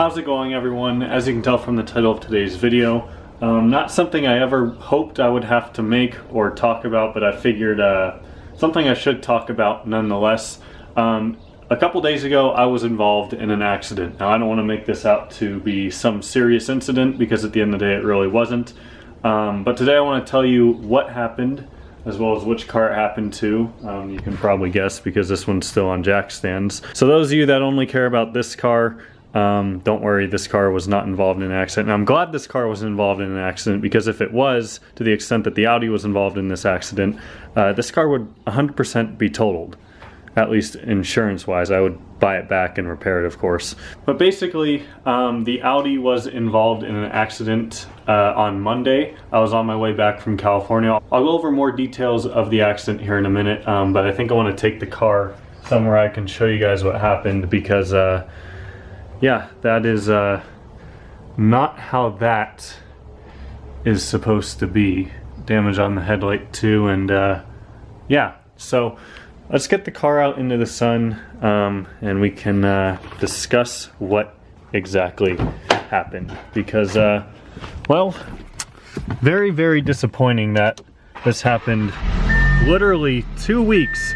how's it going, everyone? As you can tell from the title of today's video, not something I ever hoped I would have to make or talk about, but I figured something I should talk about nonetheless. A couple days ago, I was involved in an accident. Now, I don't want to make this out to be some serious incident, because at the end of the day, it really wasn't. But today I want to tell you what happened, as well as which car it happened to. You can probably guess, because this one's still on jack stands. So those of you that only care about this car, don't worry, this car was not involved in an accident. And I'm glad this car was involved in an accident, because if it was, to the extent that the Audi was involved in this accident, this car would 100% be totaled. At least insurance-wise. I would buy it back and repair it, of course. But basically, the Audi was involved in an accident on Monday. I was on my way back from California. I'll go over more details of the accident here in a minute, but I think I want to take the car somewhere I can show you guys what happened, because yeah, that is not how that is supposed to be. Damage on the headlight too, and yeah, so let's get the car out into the sun, and we can discuss what exactly happened. Because, well, very, very disappointing that this happened literally 2 weeks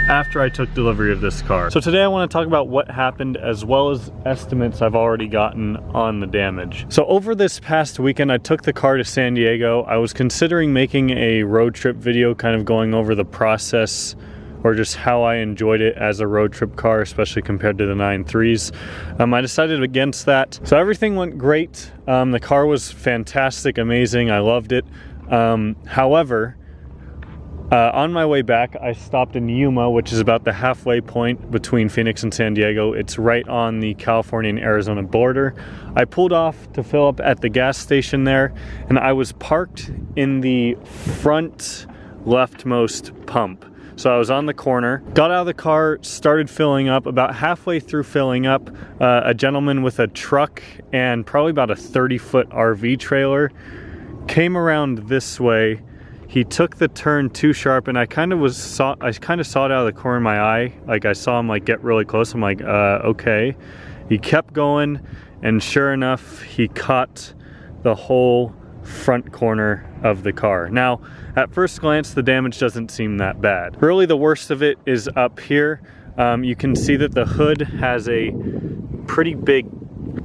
after I took delivery of this car. So today I want to talk about what happened, as well as estimates I've already gotten on the damage. So over this past weekend, I took the car to San Diego. I was considering making a road trip video, kind of going over the process, or just how I enjoyed it as a road trip car, especially compared to the 9.3s. I decided against that. So everything went great. The car was fantastic, amazing. I loved it. However, on my way back, I stopped in Yuma, which is about the halfway point between Phoenix and San Diego. It's right on the California and Arizona border. I pulled off to fill up at the gas station there, and I was parked in the front leftmost pump. So I was on the corner, got out of the car, started filling up. About halfway through filling up, a gentleman with a truck and probably about a 30-foot RV trailer came around this way. He took the turn too sharp, and I kind of saw it out of the corner of my eye. Like, I saw him like get really close. I'm like, okay. He kept going, and sure enough, he caught the whole front corner of the car. Now, at first glance, the damage doesn't seem that bad. Really, the worst of it is up here. You can see that the hood has a pretty big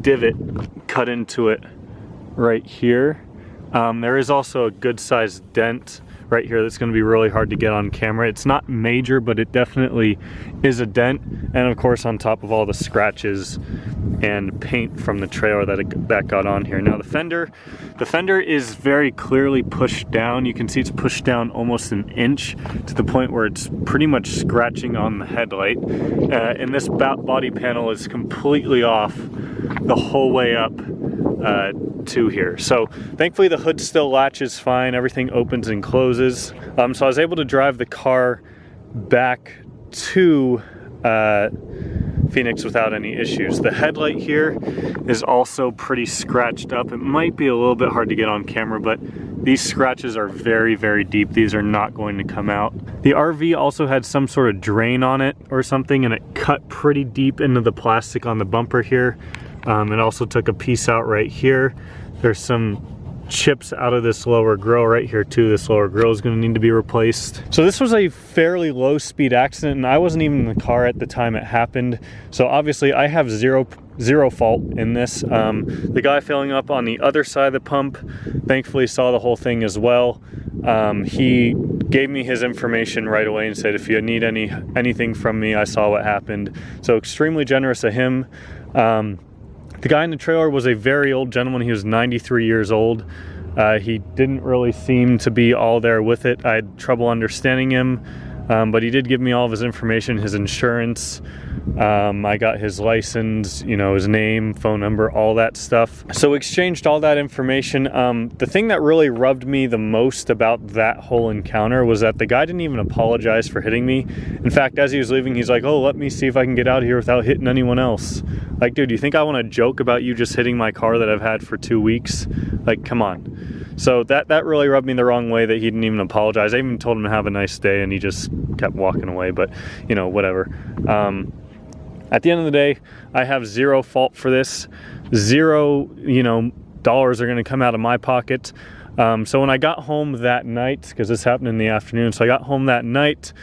divot cut into it right here. There is also a good sized dent right here that's going to be really hard to get on camera. It's not major, but it definitely is a dent. And of course, on top of all the scratches and paint from the trailer that got on here. Now the fender is very clearly pushed down. You can see it's pushed down almost an inch, to the point where it's pretty much scratching on the headlight. And this body panel is completely off the whole way up to here. So thankfully the hood still latches fine, everything opens and closes. So I was able to drive the car back to Phoenix without any issues. The headlight here is also pretty scratched up. It might be a little bit hard to get on camera, but these scratches are very, very deep. These are not going to come out. The RV also had some sort of drain on it or something, and it cut pretty deep into the plastic on the bumper here. It also took a piece out right here. There's some chips out of this lower grille right here too. This lower grille is going to need to be replaced. So this was a fairly low speed accident, and I wasn't even in the car at the time it happened. So obviously I have zero fault in this. The guy filling up on the other side of the pump thankfully saw the whole thing as well. He gave me his information right away and said, if you need anything from me, I saw what happened. So extremely generous of him. The guy in the trailer was a very old gentleman. He was 93 years old. He didn't really seem to be all there with it. I had trouble understanding him, but he did give me all of his information, his insurance. I got his license, you know, his name, phone number, all that stuff. So we exchanged all that information. The thing that really rubbed me the most about that whole encounter was that the guy didn't even apologize for hitting me. In fact, as he was leaving, he's like, oh, let me see if I can get out of here without hitting anyone else. Like, dude, you think I want to joke about you just hitting my car that I've had for 2 weeks? Like, come on. So that really rubbed me the wrong way that he didn't even apologize. I even told him to have a nice day, and he just kept walking away, but, you know, whatever. At the end of the day, I have zero fault for this. Zero, dollars are gonna come out of my pocket. So when I got home that night, because this happened in the afternoon, so I got home that night,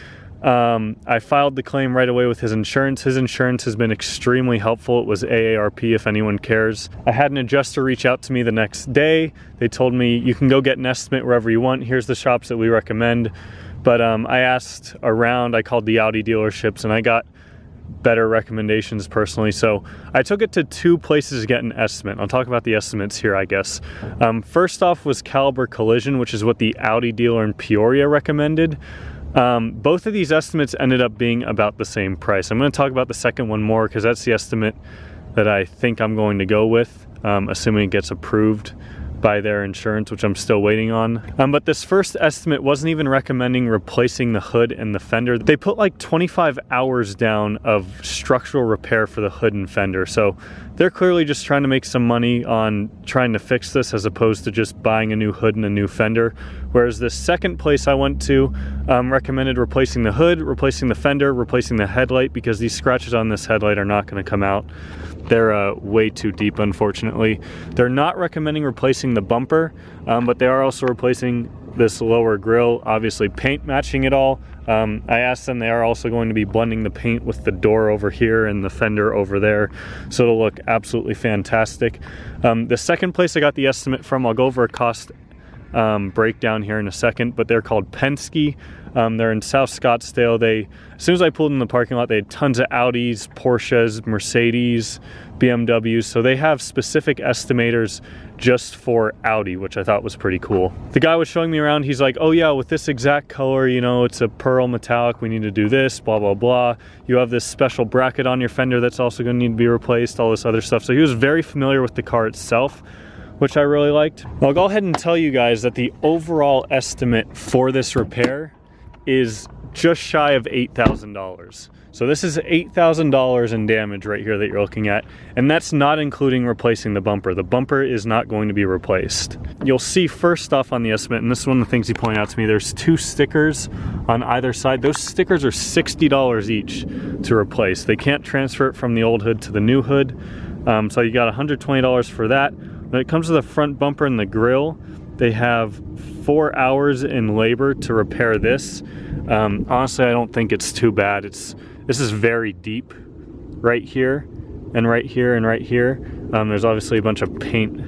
I filed the claim right away with his insurance. His insurance has been extremely helpful. It was AARP if anyone cares. I had an adjuster reach out to me the next day. They told me, you can go get an estimate wherever you want. Here's the shops that we recommend. But I asked around, I called the Audi dealerships, and I got better recommendations personally. So I took it to 2 places to get an estimate. I'll talk about the estimates here, I guess. First off was Caliber Collision, which is what the Audi dealer in Peoria recommended. Both of these estimates ended up being about the same price. I'm going to talk about the second one more because that's the estimate that I think I'm going to go with, assuming it gets approved by their insurance, which I'm still waiting on. But this first estimate wasn't even recommending replacing the hood and the fender. They put like 25 hours down of structural repair for the hood and fender. So they're clearly just trying to make some money on trying to fix this as opposed to just buying a new hood and a new fender. Whereas the second place I went to recommended replacing the hood, replacing the fender, replacing the headlight, because these scratches on this headlight are not going to come out. They're way too deep, unfortunately. They're not recommending replacing the bumper, but they are also replacing this lower grille, obviously paint matching it all. I asked them, they are also going to be blending the paint with the door over here and the fender over there, so it'll look absolutely fantastic. The second place I got the estimate from, I'll go over a cost breakdown here in a second, but they're called Penske. They're in South Scottsdale. As soon as I pulled in the parking lot, they had tons of Audis, Porsches, Mercedes, BMWs. So they have specific estimators just for Audi, which I thought was pretty cool. The guy was showing me around. He's like, oh yeah, with this exact color, it's a pearl metallic. We need to do this, blah, blah, blah. You have this special bracket on your fender that's also going to need to be replaced, all this other stuff. So he was very familiar with the car itself, which I really liked. I'll go ahead and tell you guys that the overall estimate for this repair is just shy of $8,000. So this is $8,000 in damage right here that you're looking at, and that's not including replacing the bumper. The bumper is not going to be replaced. You'll see first off on the estimate, and this is one of the things he pointed out to me, there's 2 stickers on either side. Those stickers are $60 each to replace. They can't transfer it from the old hood to the new hood, so you got $120 for that. When it comes to the front bumper and the grille, they have 4 hours in labor to repair this. Honestly, I don't think it's too bad. This is very deep right here and right here and right here. There's obviously a bunch of paint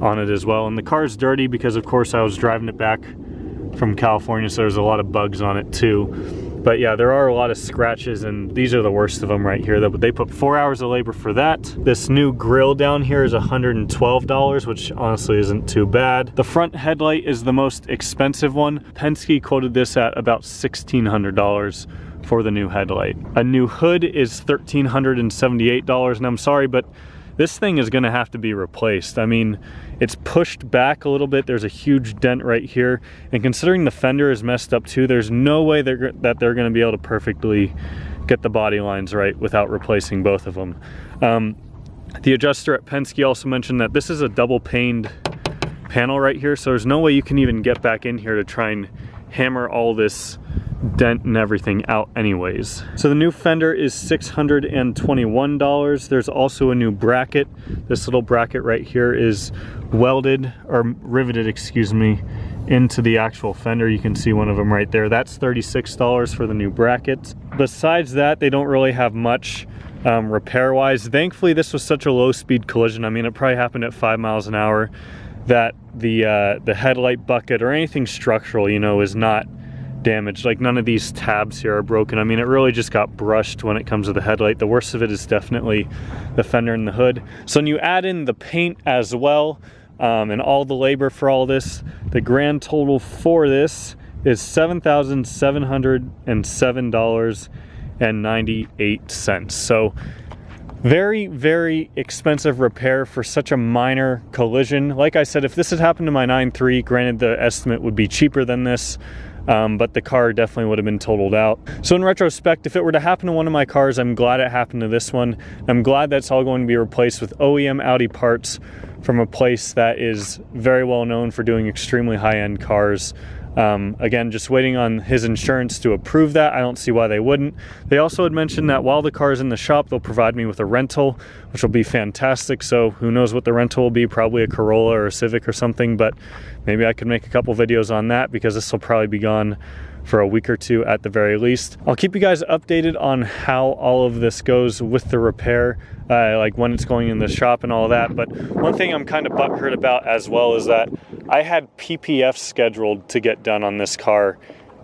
on it as well. And the car's dirty because, of course, I was driving it back from California, so there's a lot of bugs on it too. But yeah, there are a lot of scratches, and these are the worst of them right here. But they put 4 hours of labor for that. This new grill down here is $112, which honestly isn't too bad. The front headlight is the most expensive one. Penske quoted this at about $1,600 for the new headlight. A new hood is $1,378, and I'm sorry, but this thing is gonna have to be replaced. I mean, it's pushed back a little bit. There's a huge dent right here. And considering the fender is messed up too, there's no way that they're gonna be able to perfectly get the body lines right without replacing both of them. The adjuster at Penske also mentioned that this is a double paned panel right here, so there's no way you can even get back in here to try and hammer all this dent and everything out anyways. So the new fender is $621. There's also a new bracket. This little bracket right here is welded, or riveted, excuse me, into the actual fender. You can see one of them right there. That's $36 for the new bracket. Besides that, they don't really have much repair-wise. Thankfully, this was such a low-speed collision. I mean, it probably happened at 5 miles an hour, that the headlight bucket or anything structural, is not damaged. Like, none of these tabs here are broken. I mean, it really just got brushed when it comes to the headlight. The worst of it is definitely the fender and the hood. So when you add in the paint as well, and all the labor for all this, the grand total for this is $7,707.98. So very, very expensive repair for such a minor collision. Like I said, if this had happened to my 9.3, granted the estimate would be cheaper than this, but the car definitely would have been totaled out. So in retrospect, if it were to happen to one of my cars, I'm glad it happened to this one. I'm glad that's all going to be replaced with OEM Audi parts from a place that is very well known for doing extremely high-end cars. Again, just waiting on his insurance to approve that. I don't see why they wouldn't. They also had mentioned that while the car is in the shop, they'll provide me with a rental, which will be fantastic. So who knows what the rental will be, probably a Corolla or a Civic or something, but maybe I could make a couple videos on that because this will probably be gone for a week or two at the very least. I'll keep you guys updated on how all of this goes with the repair, like when it's going in the shop and all of that. But one thing I'm kind of butthurt about as well is that I had PPF scheduled to get done on this car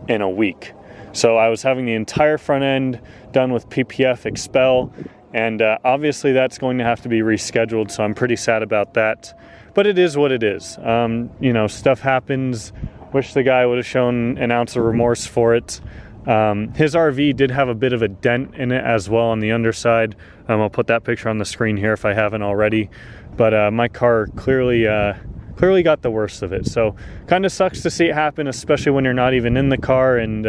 in a week. So I was having the entire front end done with PPF expel, and obviously that's going to have to be rescheduled, so I'm pretty sad about that. But it is what it is. You know, stuff happens. Wish the guy would have shown an ounce of remorse for it. His RV did have a bit of a dent in it as well on the underside. I'll put that picture on the screen here if I haven't already. But my car clearly got the worst of it. So kind of sucks to see it happen, especially when you're not even in the car. And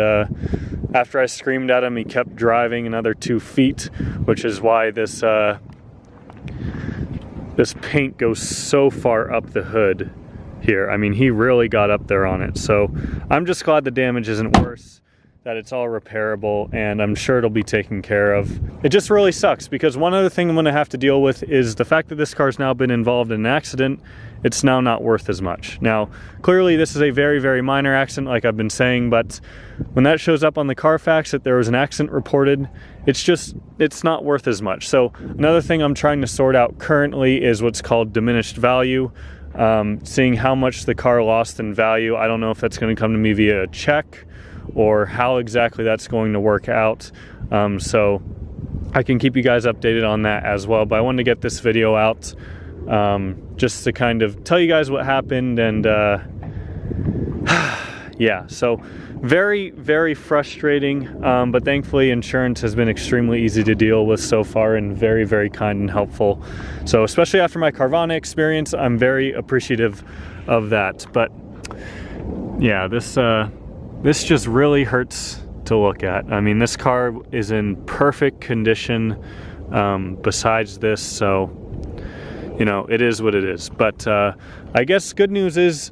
after I screamed at him, he kept driving another 2 feet, which is why this paint goes so far up the hood here. I mean, he really got up there on it. So I'm just glad the damage isn't worse, that it's all repairable, and I'm sure it'll be taken care of. It just really sucks because one other thing I'm gonna have to deal with is the fact that this car's now been involved in an accident. It's now not worth as much. Now, clearly this is a very, very minor accident, like I've been saying, but when that shows up on the Carfax that there was an accident reported, it's not worth as much. So another thing I'm trying to sort out currently is what's called diminished value. Seeing how much the car lost in value. I don't know if that's going to come to me via a check or how exactly that's going to work out. So I can keep you guys updated on that as well. But I wanted to get this video out just to kind of tell you guys what happened. And yeah, so very, very frustrating. But thankfully insurance has been extremely easy to deal with so far and very, very kind and helpful. So especially after my Carvana experience, I'm very appreciative of that. But yeah, this just really hurts to look at. I mean, this car is in perfect condition besides this, so you know, it is what it is. But I guess good news is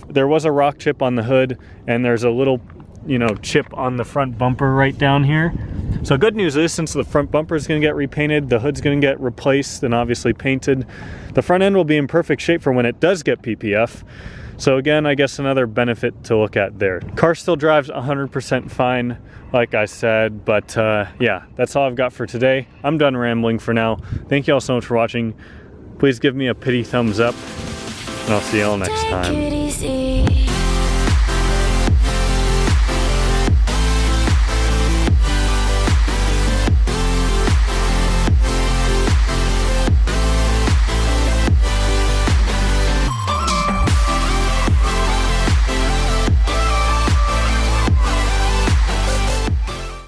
there was a rock chip on the hood, and there's a little, you know, chip on the front bumper right down here. So good news is, since the front bumper is going to get repainted, the hood's going to get replaced and obviously painted. The front end will be in perfect shape for when it does get PPF. So again, I guess another benefit to look at there. Car still drives 100% fine, like I said, but yeah, that's all I've got for today. I'm done rambling for now. Thank you all so much for watching. Please give me a pity thumbs up, and I'll see you all next time.